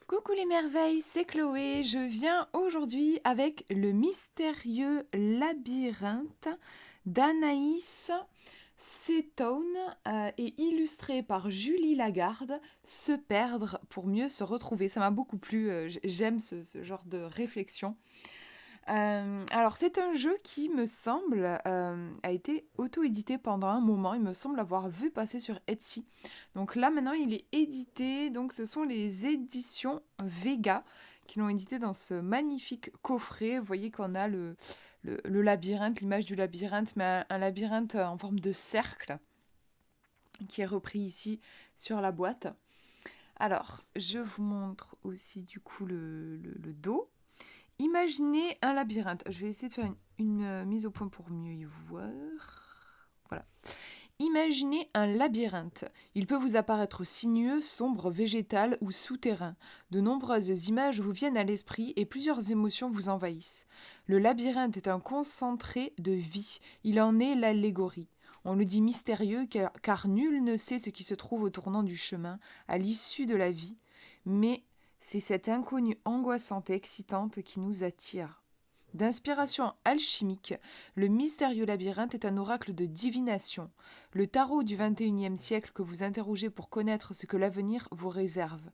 Coucou les merveilles, c'est Chloé. Je viens aujourd'hui avec le mystérieux labyrinthe d'Anaïs Setone et illustré par Julie Lagarde, Se perdre pour mieux se retrouver. Ça m'a beaucoup plu, j'aime ce genre de réflexion. Alors c'est un jeu qui me semble a été auto-édité pendant un moment, il me semble avoir vu passer sur Etsy. Donc là maintenant il est édité, donc ce sont les éditions Vega qui l'ont édité dans ce magnifique coffret. Vous voyez qu'on a le labyrinthe, l'image du labyrinthe, mais un labyrinthe en forme de cercle qui est repris ici sur la boîte. Alors je vous montre aussi du coup le dos. Imaginez un labyrinthe. Je vais essayer de faire une mise au point pour mieux y voir. Voilà. Imaginez un labyrinthe. Il peut vous apparaître sinueux, sombre, végétal ou souterrain. De nombreuses images vous viennent à l'esprit et plusieurs émotions vous envahissent. Le labyrinthe est un concentré de vie. Il en est l'allégorie. On le dit mystérieux car nul ne sait ce qui se trouve au tournant du chemin, à l'issue de la vie, mais c'est cette inconnue angoissante et excitante qui nous attire. D'inspiration alchimique, le mystérieux labyrinthe est un oracle de divination. Le tarot du XXIe siècle que vous interrogez pour connaître ce que l'avenir vous réserve.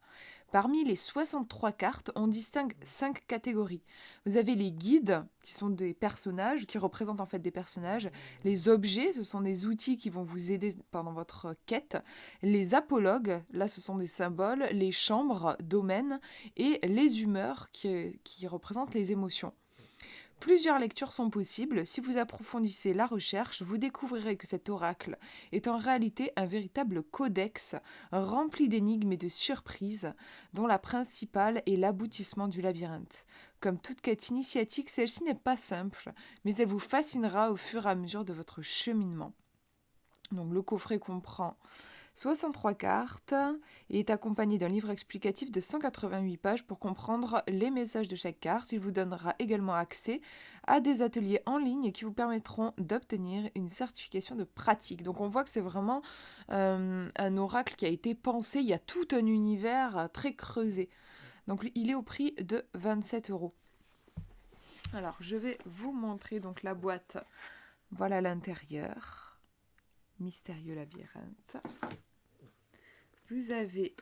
Parmi les 63 cartes, on distingue 5 catégories. Vous avez les guides, qui sont des personnages, qui représentent en fait des personnages. Les objets, ce sont des outils qui vont vous aider pendant votre quête. Les apologues, là ce sont des symboles. Les chambres, domaines. Et les humeurs, qui représentent les émotions. Plusieurs lectures sont possibles. Si vous approfondissez la recherche, vous découvrirez que cet oracle est en réalité un véritable codex rempli d'énigmes et de surprises, dont la principale est l'aboutissement du labyrinthe. Comme toute quête initiatique, celle-ci n'est pas simple, mais elle vous fascinera au fur et à mesure de votre cheminement. Donc le coffret comprend 63 cartes et est accompagné d'un livre explicatif de 188 pages pour comprendre les messages de chaque carte. Il vous donnera également accès à des ateliers en ligne qui vous permettront d'obtenir une certification de pratique. Donc on voit que c'est vraiment un oracle qui a été pensé, il y a tout un univers très creusé. Donc il est au prix de 27 euros. Alors je vais vous montrer donc la boîte. Voilà l'intérieur. Mystérieux labyrinthe. Vous avez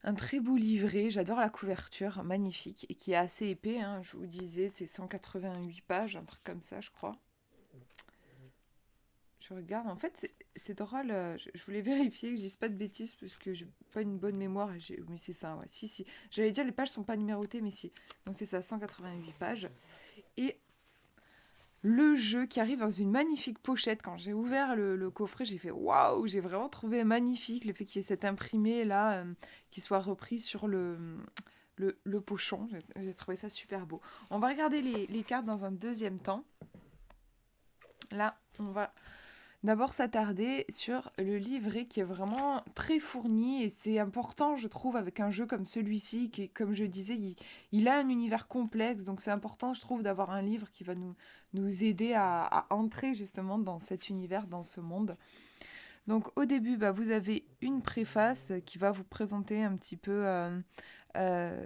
un très beau livret, j'adore la couverture, magnifique, et qui est assez épais, hein, je vous disais, c'est 188 pages, un truc comme ça, je crois. Je regarde, en fait, c'est drôle, je voulais vérifier que je dise pas de bêtises, parce que j'ai pas une bonne mémoire, mais c'est ça, ouais, si. J'allais dire, les pages sont pas numérotées, mais si. Donc c'est ça, 188 pages. Et le jeu qui arrive dans une magnifique pochette. Quand j'ai ouvert le coffret, j'ai fait waouh, j'ai vraiment trouvé magnifique le fait qu'il y ait cet imprimé là qui soit repris sur le pochon. J'ai trouvé ça super beau. On va regarder les cartes dans un deuxième temps. Là, on va d'abord s'attarder sur le livret qui est vraiment très fourni et c'est important, je trouve, avec un jeu comme celui-ci qui, comme je disais, il a un univers complexe, donc c'est important, je trouve, d'avoir un livre qui va nous aider à entrer justement dans cet univers, dans ce monde. Donc au début, vous avez une préface qui va vous présenter un petit peu ça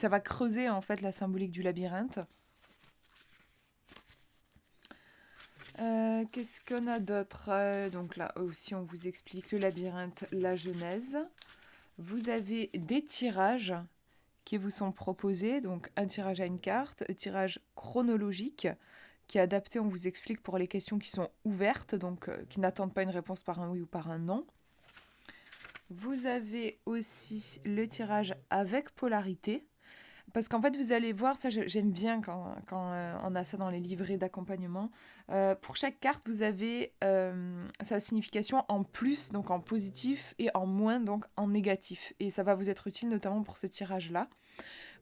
va creuser en fait la symbolique du labyrinthe. Qu'est-ce qu'on a d'autre? Donc là aussi, on vous explique le labyrinthe, la genèse. Vous avez des tirages qui vous sont proposés. Donc un tirage à une carte, un tirage chronologique qui est adapté, on vous explique, pour les questions qui sont ouvertes, donc qui n'attendent pas une réponse par un oui ou par un non. Vous avez aussi le tirage avec polarité. Parce qu'en fait, vous allez voir, ça j'aime bien quand on a ça dans les livrets d'accompagnement. Pour chaque carte, vous avez sa signification en plus, donc en positif, et en moins, donc en négatif. Et ça va vous être utile notamment pour ce tirage-là.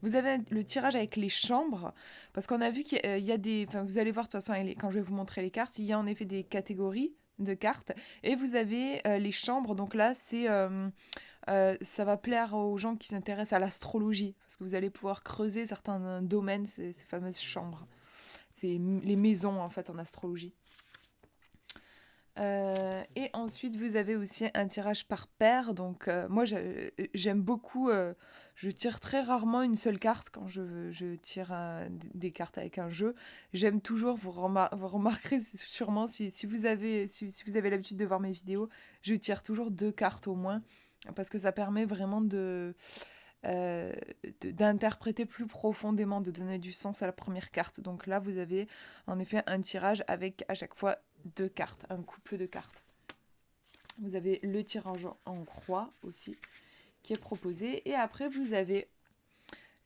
Vous avez le tirage avec les chambres, parce qu'on a vu qu'il y a des... Enfin, vous allez voir de toute façon, quand je vais vous montrer les cartes, il y a en effet des catégories de cartes. Et vous avez les chambres, donc là, ça va plaire aux gens qui s'intéressent à l'astrologie, parce que vous allez pouvoir creuser certains domaines, ces fameuses chambres. C'est les maisons, en fait, en astrologie. Et ensuite, vous avez aussi un tirage par paire. Donc, moi, j'aime beaucoup. Je tire très rarement une seule carte quand je tire des cartes avec un jeu. J'aime toujours, vous remarquerez sûrement si vous avez l'habitude de voir mes vidéos, je tire toujours 2 cartes au moins. Parce que ça permet vraiment euh, d'interpréter plus profondément, de donner du sens à la première carte. Donc là, vous avez en effet un tirage avec à chaque fois 2 cartes, un couple de cartes. Vous avez le tirage en croix aussi qui est proposé. Et après, vous avez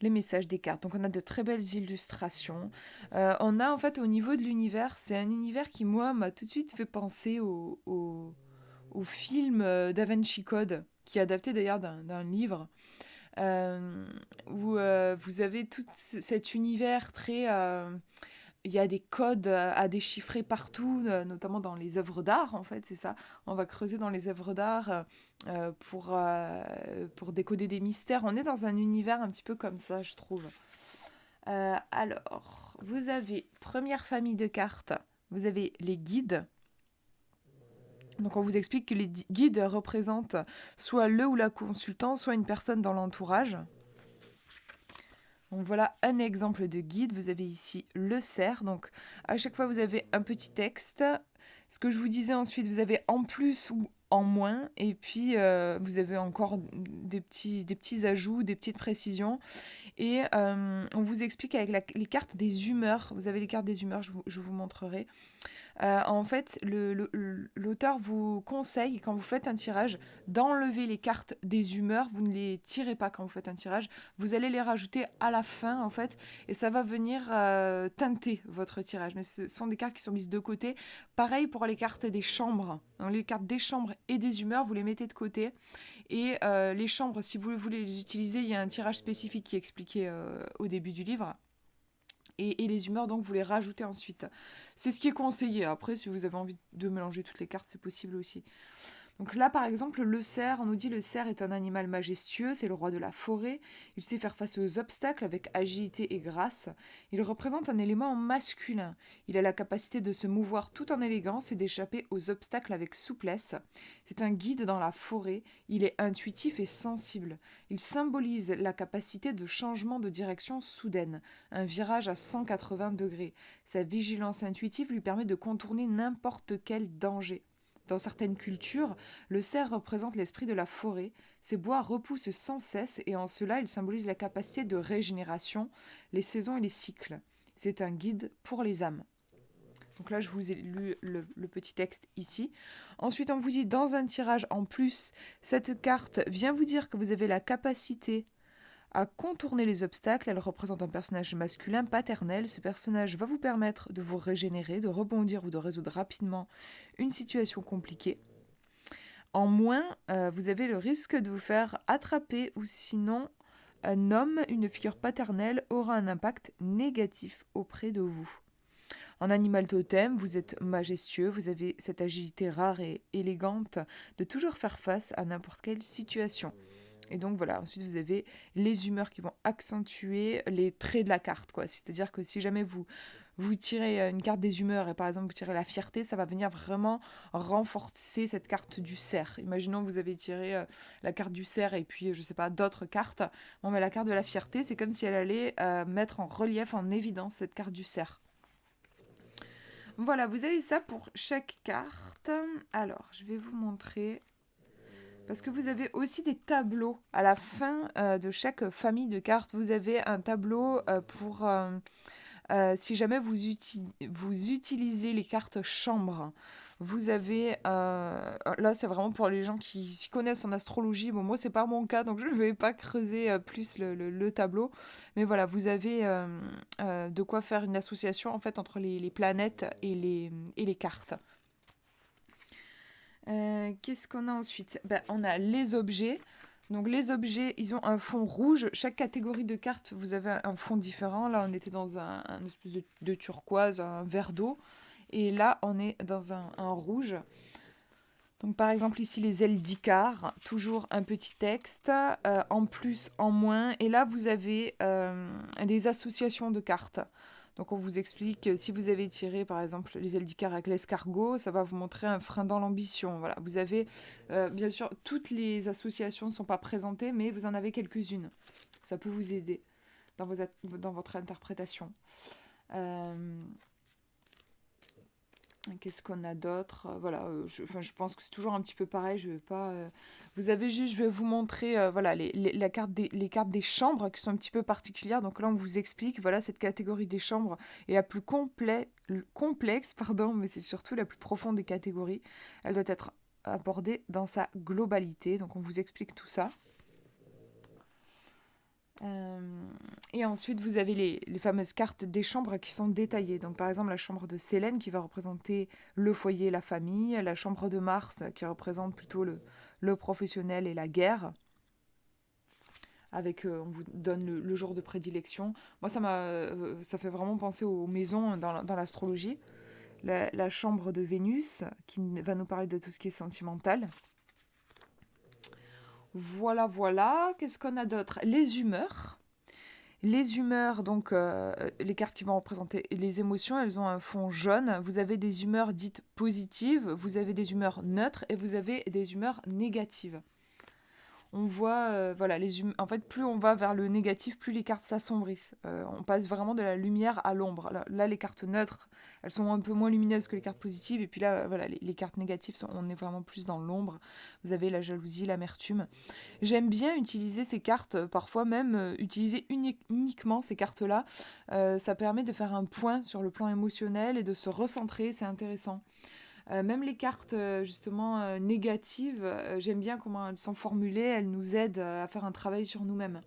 les messages des cartes. Donc on a de très belles illustrations. On a en fait au niveau de l'univers, c'est un univers qui moi m'a tout de suite fait penser au film Da Vinci Code, qui est adapté d'ailleurs d'un livre. Où vous avez tout cet univers très... il y a des codes à déchiffrer partout, notamment dans les œuvres d'art, en fait, c'est ça. On va creuser dans les œuvres d'art pour décoder des mystères. On est dans un univers un petit peu comme ça, je trouve. Alors, vous avez première famille de cartes, vous avez les guides. Donc on vous explique que les guides représentent soit le ou la consultant, soit une personne dans l'entourage. Donc voilà un exemple de guide. Vous avez ici le cerf. Donc à chaque fois, vous avez un petit texte. Ce que je vous disais ensuite, vous avez en plus ou en moins. Et puis, vous avez encore des petits ajouts, des petites précisions. Et on vous explique avec les cartes des humeurs. Vous avez les cartes des humeurs, je vous montrerai. En fait, l'auteur vous conseille, quand vous faites un tirage, d'enlever les cartes des humeurs. Vous ne les tirez pas quand vous faites un tirage. Vous allez les rajouter à la fin, en fait, et ça va venir teinter votre tirage. Mais ce sont des cartes qui sont mises de côté. Pareil pour les cartes des chambres. Donc, les cartes des chambres et des humeurs, vous les mettez de côté. Et les chambres, si vous voulez les utiliser, il y a un tirage spécifique qui est expliqué au début du livre. Et les humeurs, donc, vous les rajoutez ensuite. C'est ce qui est conseillé. Après, si vous avez envie de mélanger toutes les cartes, c'est possible aussi. Donc là, par exemple, le cerf, on nous dit le cerf est un animal majestueux, c'est le roi de la forêt. Il sait faire face aux obstacles avec agilité et grâce. Il représente un élément masculin. Il a la capacité de se mouvoir tout en élégance et d'échapper aux obstacles avec souplesse. C'est un guide dans la forêt. Il est intuitif et sensible. Il symbolise la capacité de changement de direction soudaine, un virage à 180 degrés. Sa vigilance intuitive lui permet de contourner n'importe quel danger. Dans certaines cultures, le cerf représente l'esprit de la forêt. Ses bois repoussent sans cesse et en cela, il symbolise la capacité de régénération, les saisons et les cycles. C'est un guide pour les âmes. Donc là, je vous ai lu le petit texte ici. Ensuite, on vous dit, dans un tirage en plus, cette carte vient vous dire que vous avez la capacité à contourner les obstacles. Elle représente un personnage masculin paternel. Ce personnage va vous permettre de vous régénérer, de rebondir ou de résoudre rapidement une situation compliquée. En moins, vous avez le risque de vous faire attraper ou sinon un homme, une figure paternelle, aura un impact négatif auprès de vous. En animal totem, vous êtes majestueux, vous avez cette agilité rare et élégante de toujours faire face à n'importe quelle situation. Et donc voilà, ensuite vous avez les humeurs qui vont accentuer les traits de la carte, quoi. C'est-à-dire que si jamais vous tirez une carte des humeurs et par exemple vous tirez la fierté, ça va venir vraiment renforcer cette carte du cerf. Imaginons que vous avez tiré la carte du cerf et puis je sais pas d'autres cartes. Bon, mais la carte de la fierté, c'est comme si elle allait mettre en relief, en évidence cette carte du cerf. Voilà, vous avez ça pour chaque carte. Alors, je vais vous montrer. Parce que vous avez aussi des tableaux. À la fin de chaque famille de cartes, vous avez un tableau pour... si jamais vous utilisez les cartes chambre. Vous avez... là, c'est vraiment pour les gens qui s'y connaissent en astrologie. Bon, moi, c'est pas mon cas, donc je ne vais pas creuser plus le tableau. Mais voilà, vous avez de quoi faire une association, en fait, entre les planètes et les cartes. Qu'est-ce qu'on a ensuite ? On a les objets. Donc les objets, ils ont un fond rouge. Chaque catégorie de cartes, vous avez un fond différent. Là, on était dans un espèce de turquoise, un vert d'eau. Et là, on est dans un rouge. Donc par exemple ici, les ailes d'Icare. Toujours un petit texte. En plus, en moins. Et là, vous avez des associations de cartes. Donc on vous explique, si vous avez tiré par exemple les ailes d'Icare avec l'escargot, ça va vous montrer un frein dans l'ambition. Voilà, vous avez, bien sûr, toutes les associations ne sont pas présentées, mais vous en avez quelques-unes. Ça peut vous aider dans votre interprétation. Qu'est-ce qu'on a d'autre? Voilà, je pense que c'est toujours un petit peu pareil. Je vais pas. Vous avez juste, je vais vous montrer, voilà, les cartes des chambres qui sont un petit peu particulières. Donc là, on vous explique, voilà, cette catégorie des chambres est la plus complexe, pardon, mais c'est surtout la plus profonde des catégories. Elle doit être abordée dans sa globalité. Donc on vous explique tout ça. Et ensuite, vous avez les fameuses cartes des chambres qui sont détaillées. Donc, par exemple, la chambre de Sélène qui va représenter le foyer et la famille. La chambre de Mars qui représente plutôt le professionnel et la guerre. Avec, on vous donne le jour de prédilection. Moi, ça fait vraiment penser aux maisons dans l'astrologie. La chambre de Vénus qui va nous parler de tout ce qui est sentimental. Voilà, voilà. Qu'est-ce qu'on a d'autre? Les humeurs. Les humeurs, donc les cartes qui vont représenter les émotions, elles ont un fond jaune. Vous avez des humeurs dites positives, vous avez des humeurs neutres et vous avez des humeurs négatives. On voit, voilà, en fait, plus on va vers le négatif, plus les cartes s'assombrissent. On passe vraiment de la lumière à l'ombre. Là, les cartes neutres, elles sont un peu moins lumineuses que les cartes positives. Et puis là, voilà, les cartes négatives, on est vraiment plus dans l'ombre. Vous avez la jalousie, l'amertume. J'aime bien utiliser ces cartes, parfois même utiliser uniquement ces cartes-là. Ça permet de faire un point sur le plan émotionnel et de se recentrer, c'est intéressant. Même les cartes justement négatives, j'aime bien comment elles sont formulées, elles nous aident à faire un travail sur nous-mêmes.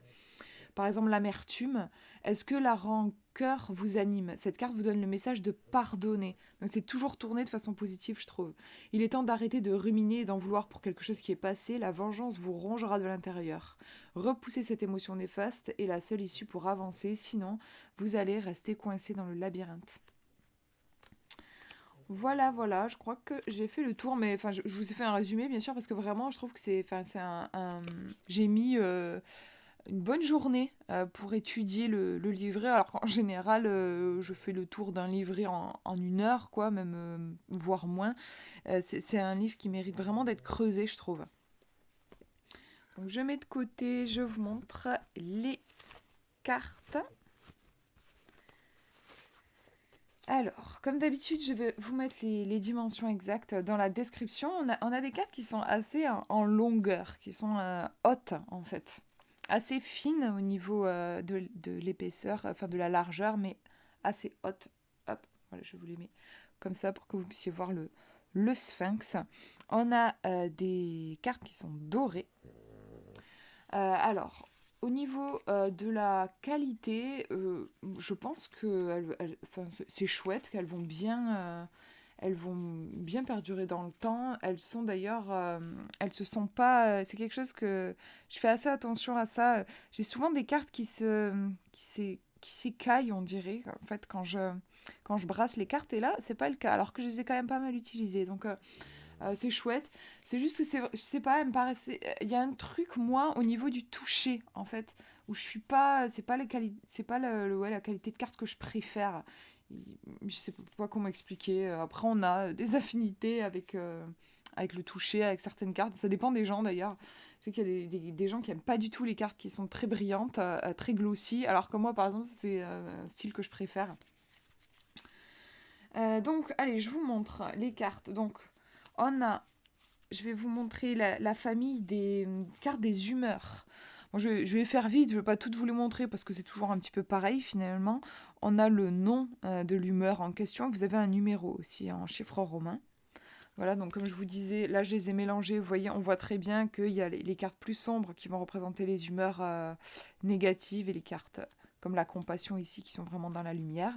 Par exemple, l'amertume, est-ce que la rancœur vous anime? Cette carte vous donne le message de pardonner. Donc c'est toujours tourné de façon positive, je trouve. Il est temps d'arrêter de ruminer et d'en vouloir pour quelque chose qui est passé. La vengeance vous rongera de l'intérieur. Repoussez cette émotion néfaste est la seule issue pour avancer. Sinon, vous allez rester coincé dans le labyrinthe. Voilà, voilà, je crois que j'ai fait le tour, mais enfin, je vous ai fait un résumé, bien sûr, parce que vraiment, je trouve que c'est j'ai mis une bonne journée pour étudier le livret. Alors qu'en général, je fais le tour d'un livret en 1 heure, quoi, même voire moins. C'est un livre qui mérite vraiment d'être creusé, je trouve. Donc, je mets de côté, je vous montre les cartes. Alors, comme d'habitude, je vais vous mettre les dimensions exactes dans la description. On a des cartes qui sont assez en longueur, qui sont hautes en fait. Assez fines au niveau de l'épaisseur, enfin de la largeur, mais assez hautes. Hop, voilà, je vous les mets comme ça pour que vous puissiez voir le sphinx. On a des cartes qui sont dorées. Alors, au niveau de la qualité, je pense que c'est chouette, elles vont bien perdurer dans le temps. Elles sont d'ailleurs, elles se sont pas. C'est quelque chose que je fais assez attention à ça. J'ai souvent des cartes qui s'écaillent, on dirait. En fait, quand je brasse les cartes, et là, c'est pas le cas, alors que je les ai quand même pas mal utilisées. Donc c'est chouette. C'est juste que je sais pas, elle me paraissait. Il y a un truc, moi, au niveau du toucher, en fait, où je suis pas. C'est pas ouais, la qualité de carte que je préfère. Je sais pas comment expliquer. Après, on a des affinités avec le toucher, avec certaines cartes. Ça dépend des gens d'ailleurs. Je sais qu'il y a des gens qui aiment pas du tout les cartes qui sont très brillantes, très glossy, alors que moi, par exemple, c'est un style que je préfère. Donc, allez, je vous montre les cartes. Donc, je vais vous montrer la famille des cartes des humeurs. Bon, je vais faire vite, je ne vais pas toutes vous les montrer parce que c'est toujours un petit peu pareil finalement. On a le nom de l'humeur en question. Vous avez un numéro aussi en chiffre romain. Voilà, donc comme je vous disais, là je les ai mélangés. Vous voyez, on voit très bien qu'il y a les cartes plus sombres qui vont représenter les humeurs négatives et les cartes comme la compassion ici qui sont vraiment dans la lumière.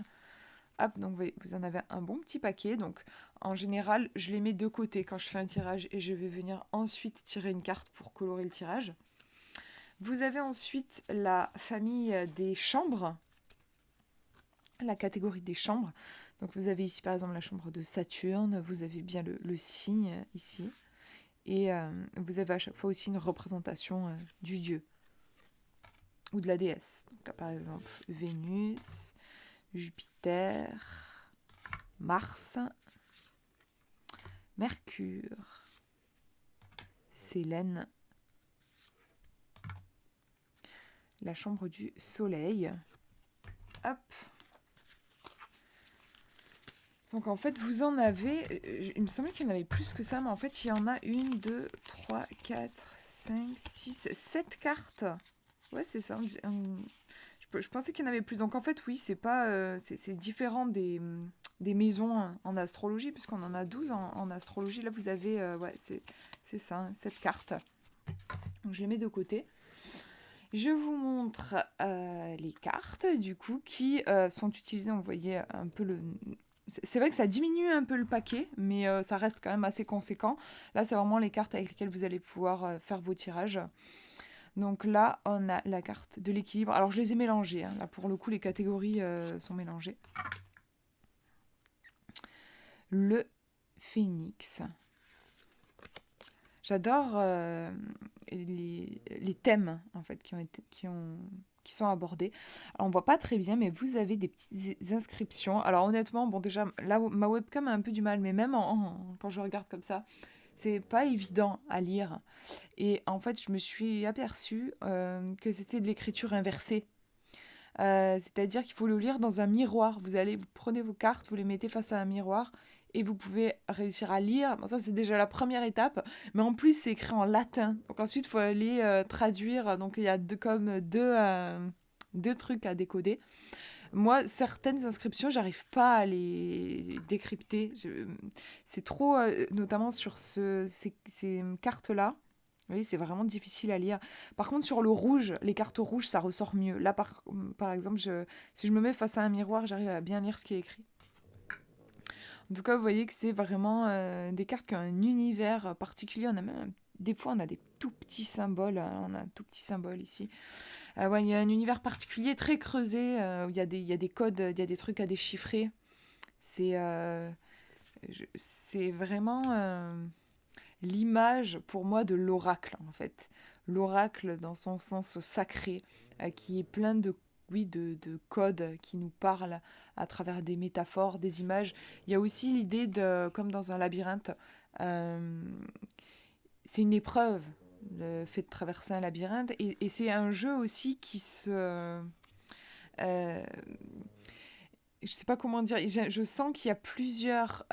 Hop, donc vous en avez un bon petit paquet. Donc en général, je les mets de côté quand je fais un tirage et je vais venir ensuite tirer une carte pour colorer le tirage. Vous avez ensuite la famille des chambres, la catégorie des chambres. Donc vous avez ici par exemple la chambre de Saturne, vous avez bien le signe ici. Et vous avez à chaque fois aussi une représentation du dieu ou de la déesse. Donc là par exemple Vénus, Jupiter, Mars, Mercure, Sélène, la chambre du Soleil. Hop. Donc en fait, vous en avez, il me semblait qu'il y en avait plus que ça, mais en fait, il y en a 1, 2, 3, 4, 5, 6, 7 cartes. Ouais, c'est ça. Je pensais qu'il y en avait plus. Donc en fait, oui, c'est pas, c'est différent des maisons en astrologie, puisqu'on en a 12 en astrologie. Là, vous avez, ouais, c'est ça, 7 cartes. Donc je les mets de côté. Je vous montre les cartes, du coup, qui sont utilisées. Vous voyez un peu le... C'est vrai que ça diminue un peu le paquet, mais ça reste quand même assez conséquent. Là, c'est vraiment les cartes avec lesquelles vous allez pouvoir faire vos tirages. Donc là, on a la carte de l'équilibre. Alors, je les ai mélangées. Là, pour le coup, les catégories sont mélangées. Le phénix. J'adore les thèmes, en fait, qui sont abordés. Alors, on voit pas très bien, mais vous avez des petites inscriptions. Alors, honnêtement, bon, déjà, là, ma webcam a un peu du mal, mais même quand je regarde comme ça, c'est pas évident à lire. Et en fait, je me suis aperçue que c'était de l'écriture inversée. C'est-à-dire qu'il faut le lire dans un miroir. Vous prenez vos cartes, vous les mettez face à un miroir et vous pouvez réussir à lire. Bon, ça, c'est déjà la première étape. Mais en plus, c'est écrit en latin. Donc ensuite, il faut aller traduire. Donc il y a deux trucs à décoder. Moi, certaines inscriptions, j'arrive pas à les décrypter. C'est trop, notamment sur ces cartes-là. Oui, c'est vraiment difficile à lire. Par contre, sur le rouge, les cartes rouges, ça ressort mieux. Là, par exemple, si je me mets face à un miroir, j'arrive à bien lire ce qui est écrit. En tout cas, vous voyez que c'est vraiment des cartes qui ont un univers particulier. On a même, des fois, on a des tout petits symboles. On a un tout petit symbole ici. Ouais, il y a un univers particulier, très creusé, où il y a des codes, il y a des trucs à déchiffrer. C'est c'est vraiment l'image, pour moi, de l'oracle, en fait. L'oracle, dans son sens sacré, qui est plein oui, de codes qui nous parlent à travers des métaphores, des images. Il y a aussi l'idée de, comme dans un labyrinthe, euh, c'est une épreuve, le fait de traverser un labyrinthe. Et c'est un jeu aussi qui se... je sais pas comment dire, je sens qu'il y a plusieurs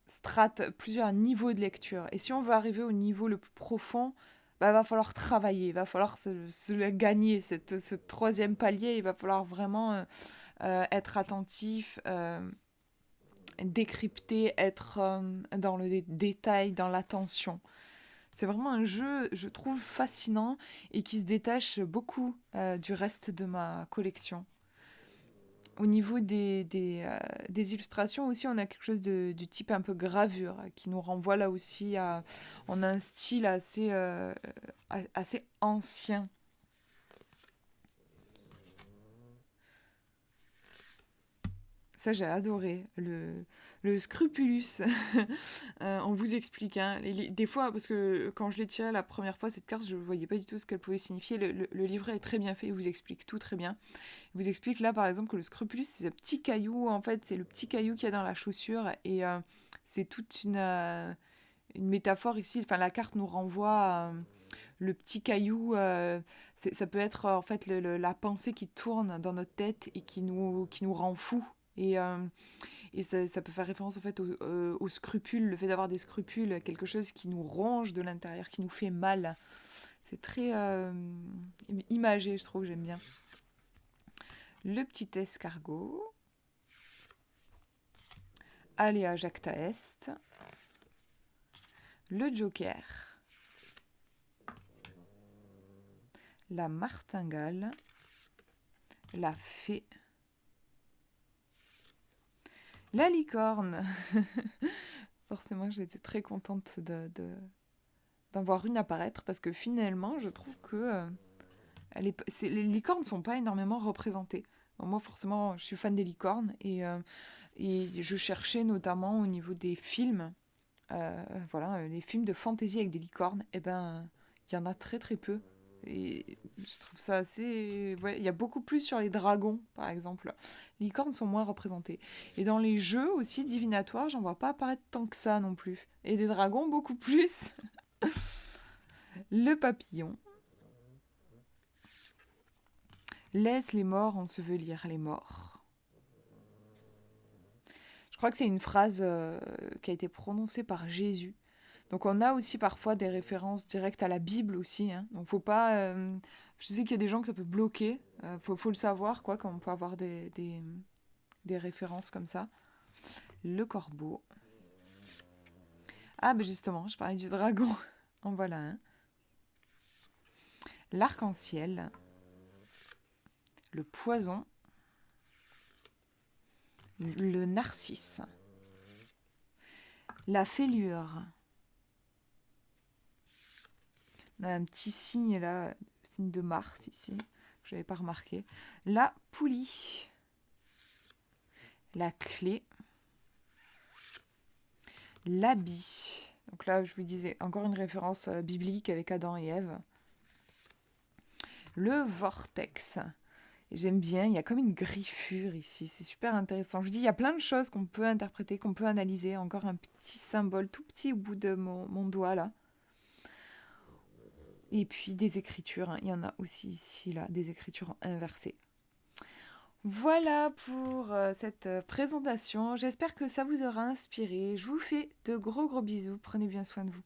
strates, plusieurs niveaux de lecture. Et si on veut arriver au niveau le plus profond, bah, va falloir travailler, il va falloir se le gagner, ce troisième palier, il va falloir vraiment être attentif, décrypter, être dans le détail, dans l'attention. C'est vraiment un jeu, je trouve, fascinant et qui se détache beaucoup du reste de ma collection. Au niveau des illustrations aussi, on a quelque chose du type un peu gravure qui nous renvoie là aussi à... On a un style assez ancien. Ça, j'ai adoré. Le scrupulus. On vous explique. Hein. Des fois, parce que quand je l'ai tiré la première fois, cette carte, je ne voyais pas du tout ce qu'elle pouvait signifier. Le livret est très bien fait. Il vous explique tout très bien. Il vous explique là, par exemple, que le scrupulus, c'est ce petit caillou. En fait, c'est le petit caillou qu'il y a dans la chaussure. Et c'est toute une métaphore ici. Enfin, la carte nous renvoie à le petit caillou. Ça peut être en fait la pensée qui tourne dans notre tête et qui nous rend fous. Et ça peut faire référence en fait aux scrupules, le fait d'avoir des scrupules, quelque chose qui nous ronge de l'intérieur, qui nous fait mal. C'est très imagé, je trouve, j'aime bien. Le petit escargot. Alea jacta est. Le joker. La martingale. La fée. La licorne. Forcément, j'étais très contente d'en voir une apparaître parce que finalement, je trouve que les licornes ne sont pas énormément représentées. Bon, moi, forcément, je suis fan des licornes et je cherchais notamment au niveau des films, voilà, les films de fantasy avec des licornes. Et ben, il y en a très très peu. Et je trouve ça assez... Ouais, il y a beaucoup plus sur les dragons, par exemple. Les licornes sont moins représentées. Et dans les jeux aussi divinatoires, j'en vois pas apparaître tant que ça non plus. Et des dragons, beaucoup plus. Le papillon. Laisse les morts ensevelir les morts. Je crois que c'est une phrase qui a été prononcée par Jésus. Donc on a aussi parfois des références directes à la Bible aussi. Hein. Donc faut pas... je sais qu'il y a des gens que ça peut bloquer. Faut le savoir, quoi, quand on peut avoir des références comme ça. Le corbeau. Ah, ben justement, je parlais du dragon. En voilà un. L'arc-en-ciel. Le poison. Le narcisse. La fêlure. On a un petit signe là, signe de Mars ici, que je n'avais pas remarqué. La poulie. La clé. L'habit. Donc là, je vous disais, encore une référence biblique avec Adam et Ève. Le vortex. Et j'aime bien, il y a comme une griffure ici, c'est super intéressant. Je vous dis, il y a plein de choses qu'on peut interpréter, qu'on peut analyser. Encore un petit symbole tout petit au bout de mon doigt là. Et puis des écritures, hein. Il y en a aussi ici, là, des écritures inversées. Voilà pour cette présentation. J'espère que ça vous aura inspiré. Je vous fais de gros bisous. Prenez bien soin de vous.